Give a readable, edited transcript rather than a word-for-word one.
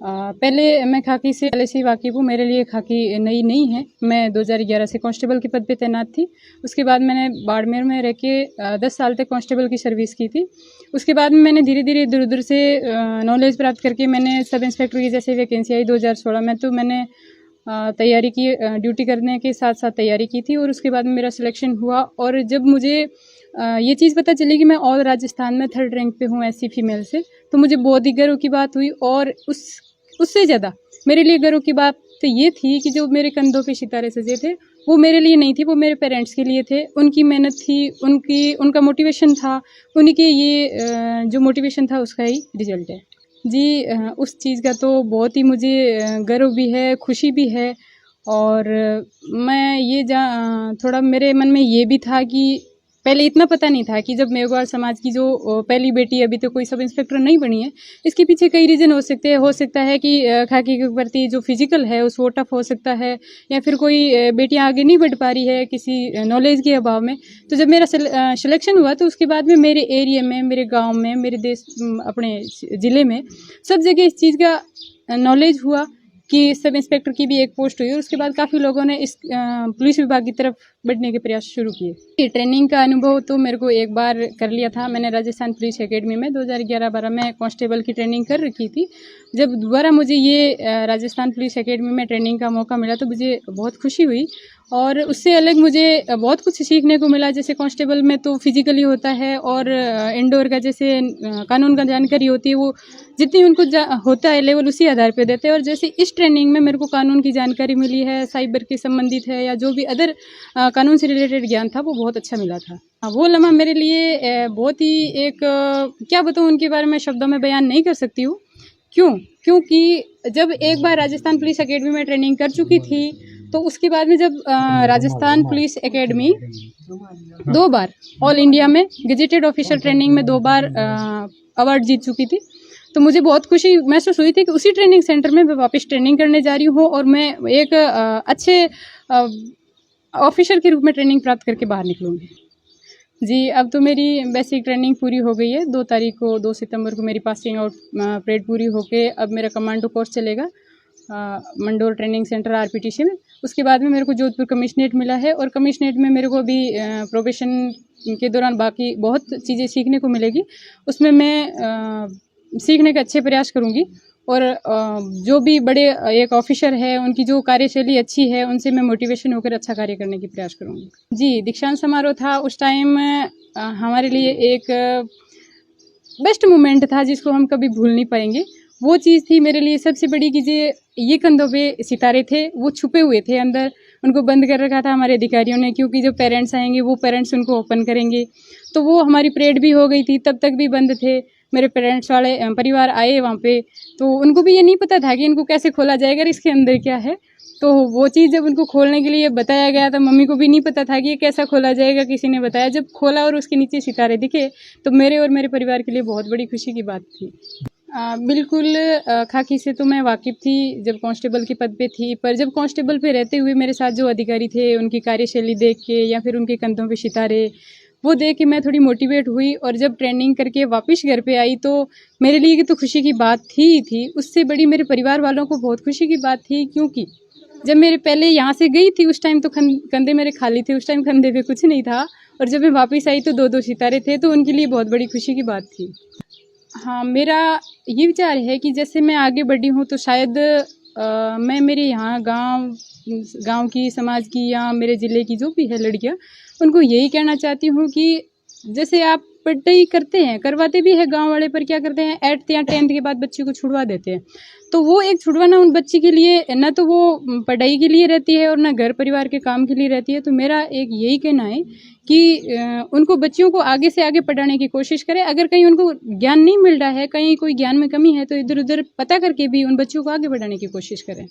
पहले मैं खाकी से पहले से ही वाकिफ़ हूँ। मेरे लिए खाकी नई नहीं है। मैं 2011 से कांस्टेबल के पद पे तैनात थी। उसके बाद मैंने बाड़मेर में रह के 10 साल तक कांस्टेबल की सर्विस की थी। उसके बाद में मैंने धीरे-धीरे इधर-उधर से नॉलेज प्राप्त करके मैंने सब इंस्पेक्टर की जैसे वैकेंसी आई 2016 में, तो मैंने तैयारी की, ड्यूटी करने के साथ-साथ तैयारी की थी और उसके बाद में मेरा सिलेक्शन हुआ। और जब मुझे ये चीज़ पता चली कि मैं ऑल राजस्थान में 3rd रैंक पे हूँ एससी फीमेल से, तो मुझे बहुत ही गर्व की बात हुई। और उससे ज़्यादा मेरे लिए गर्व की बात तो ये थी कि जो मेरे कंधों पे सितारे सजे थे, वो मेरे लिए नहीं थे, वो मेरे पेरेंट्स के लिए थे। उनकी मेहनत थी, उनका मोटिवेशन था, उन्हीं के ये जो मोटिवेशन था उसका ही रिजल्ट है। जी, उस चीज़ का तो बहुत ही मुझे गर्व भी है, खुशी भी है। और मैं ये थोड़ा मेरे मन में ये भी था कि पहले इतना पता नहीं था कि जब मेघवाल समाज की जो पहली बेटी अभी तो कोई सब इंस्पेक्टर नहीं बनी है, इसके पीछे कई रीज़न हो सकते हैं। हो सकता है कि खाकी के प्रति जो फिजिकल है उस वो टफ हो सकता है, या फिर कोई बेटियां आगे नहीं बढ़ पा रही है किसी नॉलेज के अभाव में। तो जब मेरा सिलेक्शन हुआ तो उसके बाद में मेरे एरिया में, मेरे गाँव में, मेरे अपने ज़िले में सब जगह इस चीज़ का नॉलेज हुआ कि सब इंस्पेक्टर की भी एक पोस्ट हुई। और उसके बाद काफ़ी लोगों ने इस पुलिस विभाग की तरफ बढ़ने के प्रयास शुरू किए। ट्रेनिंग का अनुभव तो मेरे को एक बार कर लिया था। मैंने राजस्थान पुलिस एकेडमी में 2011-12 में कांस्टेबल की ट्रेनिंग कर रखी थी। जब दोबारा मुझे ये राजस्थान पुलिस एकेडमी में ट्रेनिंग का मौका मिला तो मुझे बहुत खुशी हुई। और उससे अलग मुझे बहुत कुछ सीखने को मिला। जैसे कांस्टेबल में तो फिजिकली होता है, और इंडोर का जैसे कानून का जानकारी होती है, वो जितनी उनको होता है लेवल उसी आधार पे देते हैं। और जैसे इस ट्रेनिंग में मेरे को कानून की जानकारी मिली है, साइबर के संबंधित है, या जो भी अदर कानून से रिलेटेड ज्ञान था वो बहुत अच्छा मिला था। वो लम्हा मेरे लिए बहुत ही एक क्या बताऊँ उनके बारे में शब्दों में बयान नहीं कर सकती हूँ। क्योंकि जब एक बार राजस्थान पुलिस एकेडमी में ट्रेनिंग कर चुकी थी, तो उसके बाद में जब राजस्थान पुलिस एकेडमी 2 बार ऑल इंडिया में गेजेटेड ऑफिसर ट्रेनिंग में 2 बार अवार्ड जीत चुकी थी, तो मुझे बहुत खुशी महसूस हुई थी कि उसी ट्रेनिंग सेंटर में मैं वापस ट्रेनिंग करने जा रही हूँ और मैं एक अच्छे ऑफिसर के रूप में ट्रेनिंग प्राप्त करके बाहर निकलूँगी। जी, अब तो मेरी बेसिक ट्रेनिंग पूरी हो गई है। 2 सितंबर को मेरी पासिंग आउट परेड पूरी होके अब मेरा कमांडो कोर्स चलेगा मंडोर ट्रेनिंग सेंटर आरपीटीसी में। उसके बाद में मेरे को जोधपुर कमिश्नरेट मिला है, और कमिश्नरेट में मेरे को अभी प्रोबेशन के दौरान बाकी बहुत चीज़ें सीखने को मिलेगी। उसमें मैं सीखने का अच्छे प्रयास करूँगी। और जो भी बड़े एक ऑफिसर है उनकी जो कार्यशैली अच्छी है उनसे मैं मोटिवेशन होकर अच्छा कार्य करने की प्रयास करूँगी। जी, दीक्षांत समारोह था उस टाइम हमारे लिए एक बेस्ट मोमेंट था जिसको हम कभी भूल नहीं पाएंगे। वो चीज़ थी मेरे लिए सबसे बड़ी कि ये कंधों पे सितारे थे, वो छुपे हुए थे अंदर, उनको बंद कर रखा था हमारे अधिकारियों ने, क्योंकि जब पेरेंट्स आएंगे वो पेरेंट्स उनको ओपन करेंगे। तो वो हमारी परेड भी हो गई थी, तब तक भी बंद थे। मेरे पेरेंट्स वाले परिवार आए वहाँ पे, तो उनको भी ये नहीं पता था कि इनको कैसे खोला जाएगा और इसके अंदर क्या है। तो वो चीज़ जब उनको खोलने के लिए बताया गया था, मम्मी को भी नहीं पता था कि ये कैसा खोला जाएगा, किसी ने बताया। जब खोला और उसके नीचे सितारे दिखे तो मेरे और मेरे परिवार के लिए बहुत बड़ी खुशी की बात थी। बिल्कुल, खाकी से तो मैं वाकिफ़ थी जब कांस्टेबल के पद पे थी, पर जब कांस्टेबल पे रहते हुए मेरे साथ जो अधिकारी थे उनकी कार्यशैली देख के, या फिर उनके कंधों पे सितारे वो देख के मैं थोड़ी मोटिवेट हुई। और जब ट्रेनिंग करके वापस घर पे आई तो मेरे लिए तो खुशी की बात थी। उससे बड़ी मेरे परिवार वालों को बहुत खुशी की बात थी, क्योंकि जब मेरे पहले यहाँ से गई थी उस टाइम तो कंधे मेरे खाली थे, उस टाइम कंधे पे कुछ नहीं था। और जब मैं वापस आई तो 2-2 सितारे थे, तो उनके लिए बहुत बड़ी खुशी की बात थी। हाँ, मेरा ये विचार है कि जैसे मैं आगे बढ़ी हूँ तो शायद मैं मेरे यहाँ गांव की, समाज की, या मेरे ज़िले की जो भी है लड़कियाँ, उनको यही कहना चाहती हूँ कि जैसे आप पढ़ाई करते हैं, करवाते भी है गांव वाले, पर क्या करते हैं 8th या 10th के बाद बच्चे को छुड़वा देते हैं। तो वो एक छुड़वाना उन बच्चे के लिए ना तो वो पढ़ाई के लिए रहती है और ना घर परिवार के काम के लिए रहती है। तो मेरा एक यही कहना है कि उनको बच्चियों को आगे से आगे पढ़ाने की कोशिश करें। अगर कहीं उनको ज्ञान नहीं मिल रहा है, कहीं कोई ज्ञान में कमी है, तो इधर उधर पता करके भी उन बच्चों को आगे बढ़ाने की कोशिश करें।